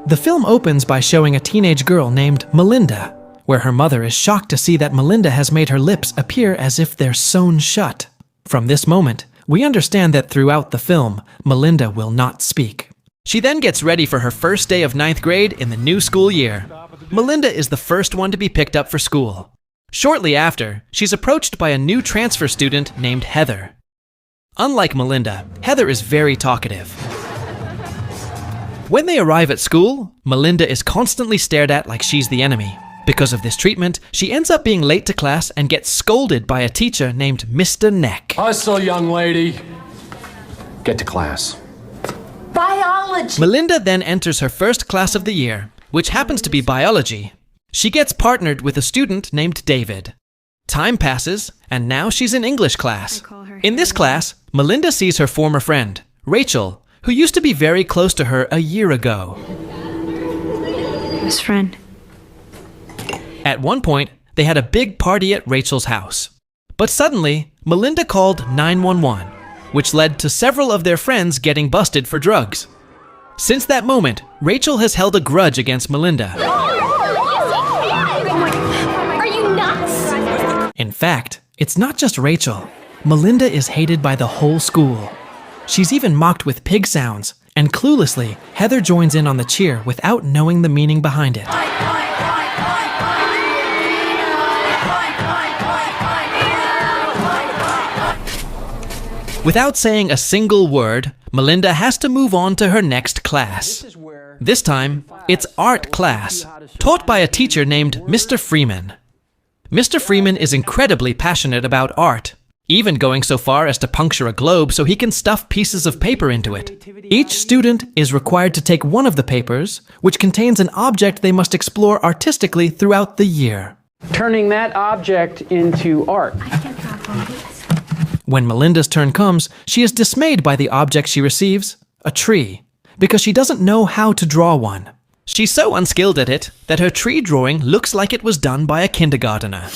The film opens by showing a teenage girl named Melinda, where her mother is shocked to see that Melinda has made her lips appear as if they're sewn shut. From this moment, we understand that throughout the film, Melinda will not speak. She then gets ready for her first day of 9th grade in the new school year. Melinda is the first one to be picked up for school. Shortly after, she's approached by a new transfer student named Heather. Unlike Melinda, Heather is very talkative. When they arrive at school, Melinda is constantly stared at like she's the enemy. Because of this treatment, she ends up being late to class and gets scolded by a teacher named Mr. Neck. Hustle, young lady. Get to class. Biology! Melinda then enters her first class of the year, which happens to be biology. She gets partnered with a student named David. Time passes, and now she's in English class. In this class, Melinda sees her former friend, Rachel, who used to be very close to her a year ago. Best friend. At one point, they had a big party at Rachel's house. But suddenly, Melinda called 911, which led to several of their friends getting busted for drugs. Since that moment, Rachel has held a grudge against Melinda. Are you nuts? In fact, it's not just Rachel. Melinda is hated by the whole school. She's even mocked with pig sounds, and cluelessly, Heather joins in on the cheer without knowing the meaning behind it. Without saying a single word, Melinda has to move on to her next class. This time, it's art class, taught by a teacher named Mr. Freeman. Mr. Freeman is incredibly passionate about art, even going so far as to puncture a globe so he can stuff pieces of paper into it. Each student is required to take one of the papers, which contains an object they must explore artistically throughout the year. Turning that object into art. When Melinda's turn comes, she is dismayed by the object she receives, a tree, because she doesn't know how to draw one. She's so unskilled at it that her tree drawing looks like it was done by a kindergartner.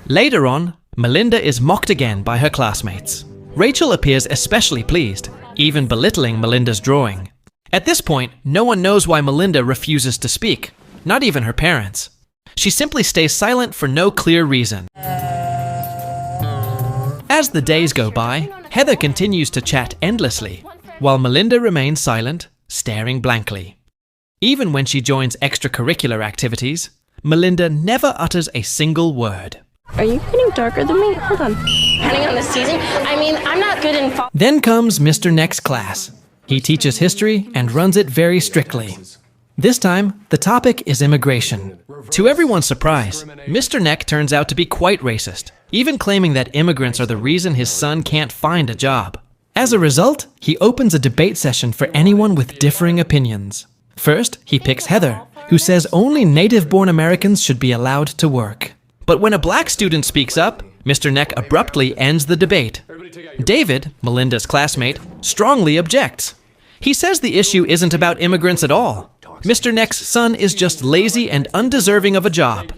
Later on, Melinda is mocked again by her classmates. Rachel appears especially pleased, even belittling Melinda's drawing. At this point, no one knows why Melinda refuses to speak, not even her parents. She simply stays silent for no clear reason. As the days go by, Heather continues to chat endlessly, while Melinda remains silent, staring blankly. Even when she joins extracurricular activities, Melinda never utters a single word. Are you getting darker than me? Hold on. Depending on the season, I'm not good in fall. Then comes Mr. Neck's class. He teaches history and runs it very strictly. This time, the topic is immigration. To everyone's surprise, Mr. Neck turns out to be quite racist, even claiming that immigrants are the reason his son can't find a job. As a result, he opens a debate session for anyone with differing opinions. First, he picks Heather, who says only native-born Americans should be allowed to work. But when a black student speaks up, Mr. Neck abruptly ends the debate. David, Melinda's classmate, strongly objects. He says the issue isn't about immigrants at all. Mr. Neck's son is just lazy and undeserving of a job.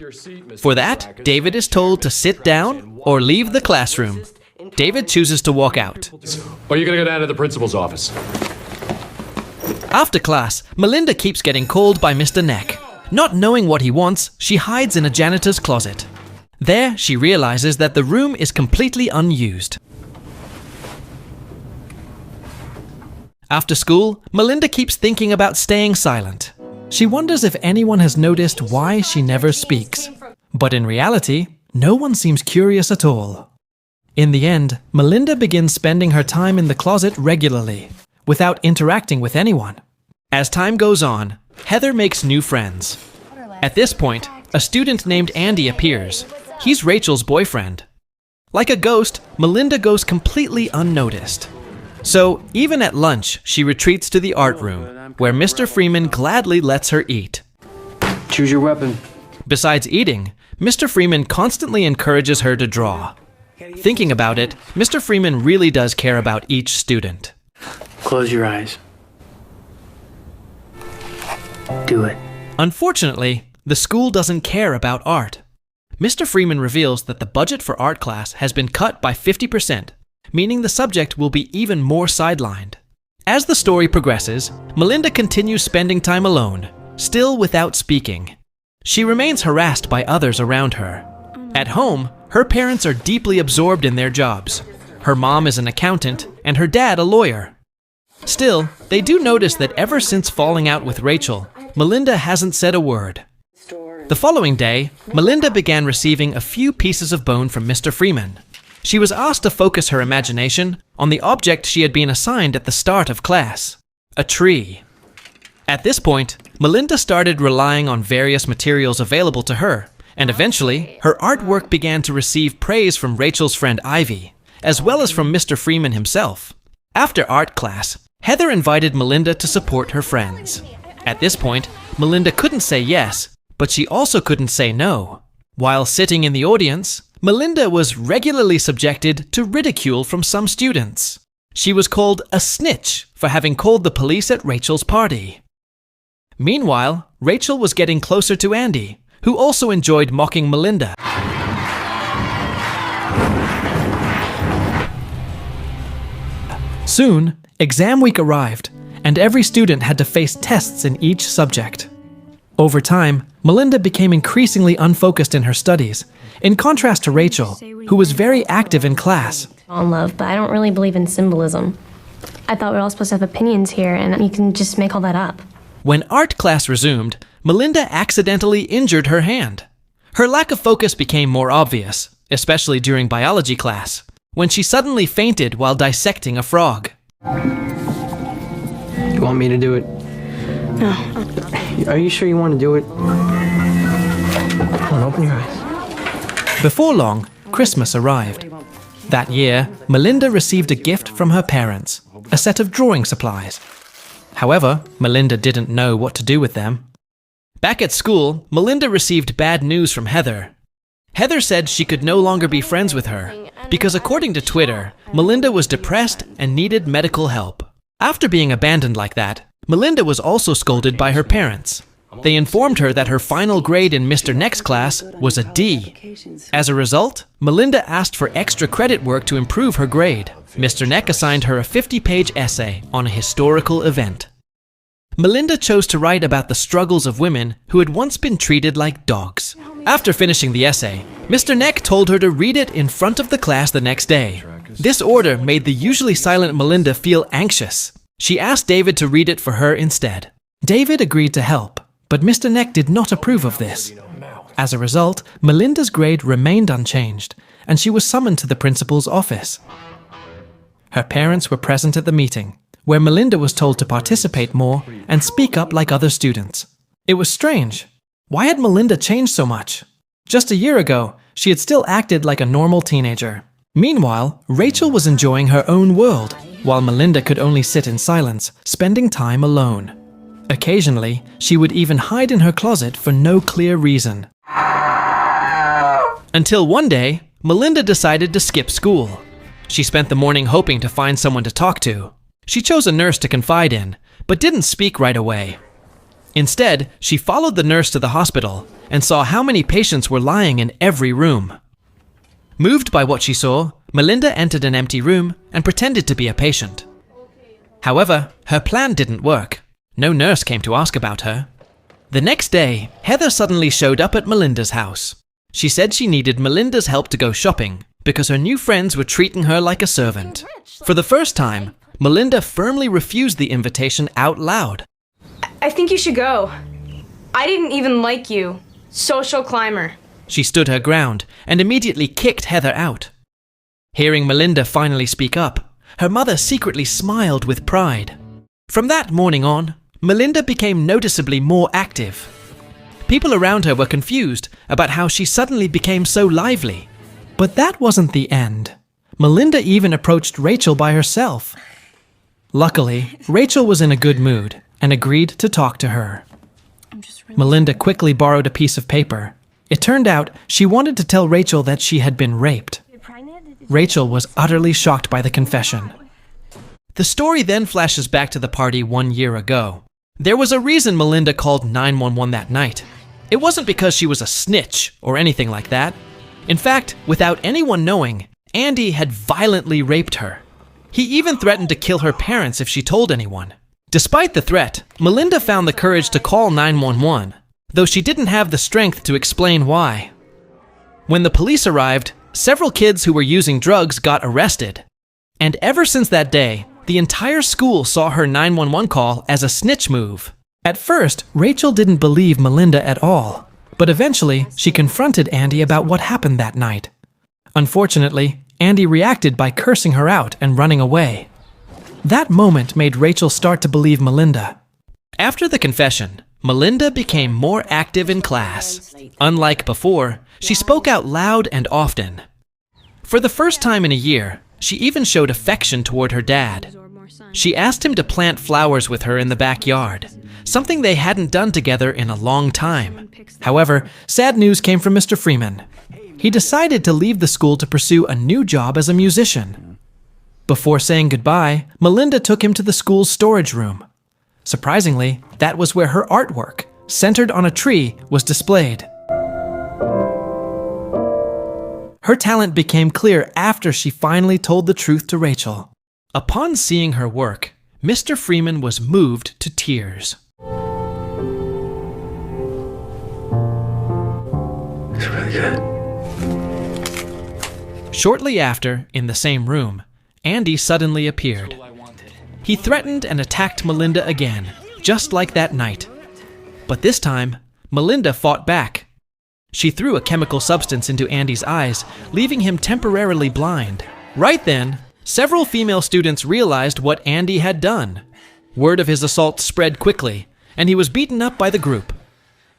For that, David is told to sit down or leave the classroom. David chooses to walk out. Or you're gonna go down to the principal's office. After class, Melinda keeps getting called by Mr. Neck. Not knowing what he wants, she hides in a janitor's closet. There, she realizes that the room is completely unused. After school, Melinda keeps thinking about staying silent. She wonders if anyone has noticed why she never speaks. But in reality, no one seems curious at all. In the end, Melinda begins spending her time in the closet regularly, without interacting with anyone. As time goes on, Heather makes new friends. At this point, a student named Andy appears. He's Rachel's boyfriend. Like a ghost, Melinda goes completely unnoticed. So, even at lunch, she retreats to the art room, where Mr. Freeman gladly lets her eat. Choose your weapon. Besides eating, Mr. Freeman constantly encourages her to draw. Thinking about it, Mr. Freeman really does care about each student. Close your eyes. Do it. Unfortunately, the school doesn't care about art. Mr. Freeman reveals that the budget for art class has been cut by 50%, meaning the subject will be even more sidelined. As the story progresses, Melinda continues spending time alone, still without speaking. She remains harassed by others around her. At home, her parents are deeply absorbed in their jobs. Her mom is an accountant and her dad a lawyer. Still, they do notice that ever since falling out with Rachel, Melinda hasn't said a word. The following day, Melinda began receiving a few pieces of bone from Mr. Freeman. She was asked to focus her imagination on the object she had been assigned at the start of class, a tree. At this point, Melinda started relying on various materials available to her, and eventually, her artwork began to receive praise from Rachel's friend Ivy, as well as from Mr. Freeman himself. After art class, Heather invited Melinda to support her friends. At this point, Melinda couldn't say yes, but she also couldn't say no. While sitting in the audience, Melinda was regularly subjected to ridicule from some students. She was called a snitch for having called the police at Rachel's party. Meanwhile, Rachel was getting closer to Andy, who also enjoyed mocking Melinda. Soon, exam week arrived, and every student had to face tests in each subject. Over time, Melinda became increasingly unfocused in her studies, in contrast to Rachel, who was very active in class. All in love, but I don't really believe in symbolism. I thought we were all supposed to have opinions here, and you can just make all that up. When art class resumed, Melinda accidentally injured her hand. Her lack of focus became more obvious, especially during biology class, when she suddenly fainted while dissecting a frog. You want me to do it? No. Are you sure you want to do it? Come on, open your eyes. Before long, Christmas arrived. That year, Melinda received a gift from her parents, a set of drawing supplies. However, Melinda didn't know what to do with them. Back at school, Melinda received bad news from Heather. Heather said she could no longer be friends with her, because according to Twitter, Melinda was depressed and needed medical help. After being abandoned like that, Melinda was also scolded by her parents. They informed her that her final grade in Mr. Neck's class was a D. As a result, Melinda asked for extra credit work to improve her grade. Mr. Neck assigned her a 50-page essay on a historical event. Melinda chose to write about the struggles of women who had once been treated like dogs. After finishing the essay, Mr. Neck told her to read it in front of the class the next day. This order made the usually silent Melinda feel anxious. She asked David to read it for her instead. David agreed to help, but Mr. Neck did not approve of this. As a result, Melinda's grade remained unchanged, and she was summoned to the principal's office. Her parents were present at the meeting, where Melinda was told to participate more and speak up like other students. It was strange. Why had Melinda changed so much? Just a year ago, she had still acted like a normal teenager. Meanwhile, Rachel was enjoying her own world, while Melinda could only sit in silence, spending time alone. Occasionally, she would even hide in her closet for no clear reason. Until one day, Melinda decided to skip school. She spent the morning hoping to find someone to talk to. She chose a nurse to confide in, but didn't speak right away. Instead, she followed the nurse to the hospital and saw how many patients were lying in every room. Moved by what she saw, Melinda entered an empty room and pretended to be a patient. However, her plan didn't work. No nurse came to ask about her. The next day, Heather suddenly showed up at Melinda's house. She said she needed Melinda's help to go shopping because her new friends were treating her like a servant. For the first time, Melinda firmly refused the invitation out loud. I think you should go. I didn't even like you. Social climber. She stood her ground and immediately kicked Heather out. Hearing Melinda finally speak up, her mother secretly smiled with pride. From that morning on, Melinda became noticeably more active. People around her were confused about how she suddenly became so lively. But that wasn't the end. Melinda even approached Rachel by herself. Luckily, Rachel was in a good mood and agreed to talk to her. Melinda quickly borrowed a piece of paper. It turned out she wanted to tell Rachel that she had been raped. Rachel was utterly shocked by the confession. The story then flashes back to the party 1 year ago. There was a reason Melinda called 911 that night. It wasn't because she was a snitch or anything like that. In fact, without anyone knowing, Andy had violently raped her. He even threatened to kill her parents if she told anyone. Despite the threat, Melinda found the courage to call 911, though she didn't have the strength to explain why. When the police arrived, several kids who were using drugs got arrested. And ever since that day, the entire school saw her 911 call as a snitch move. At first, Rachel didn't believe Melinda at all, but eventually she confronted Andy about what happened that night. Unfortunately, Andy reacted by cursing her out and running away. That moment made Rachel start to believe Melinda. After the confession, Melinda became more active in class. Unlike before, she spoke out loud and often. For the first time in a year, she even showed affection toward her dad. She asked him to plant flowers with her in the backyard, something they hadn't done together in a long time. However, sad news came from Mr. Freeman. He decided to leave the school to pursue a new job as a musician. Before saying goodbye, Melinda took him to the school's storage room. Surprisingly, that was where her artwork, centered on a tree, was displayed. Her talent became clear after she finally told the truth to Rachel. Upon seeing her work, Mr. Freeman was moved to tears. It's really good. Shortly after, in the same room, Andy suddenly appeared. He threatened and attacked Melinda again, just like that night. But this time, Melinda fought back. She threw a chemical substance into Andy's eyes, leaving him temporarily blind. Right then, several female students realized what Andy had done. Word of his assault spread quickly, and he was beaten up by the group.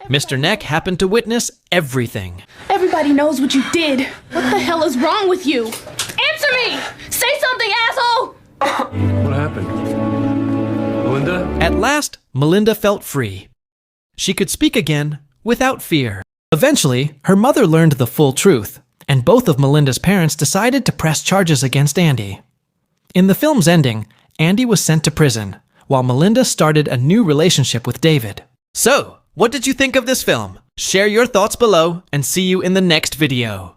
Mr. Neck happened to witness everything. Everybody knows what you did. What the hell is wrong with you? Answer me! Say something, asshole! What happened? Melinda? At last, Melinda felt free. She could speak again without fear. Eventually, her mother learned the full truth, and both of Melinda's parents decided to press charges against Andy. In the film's ending, Andy was sent to prison, while Melinda started a new relationship with David. So, what did you think of this film? Share your thoughts below, and see you in the next video.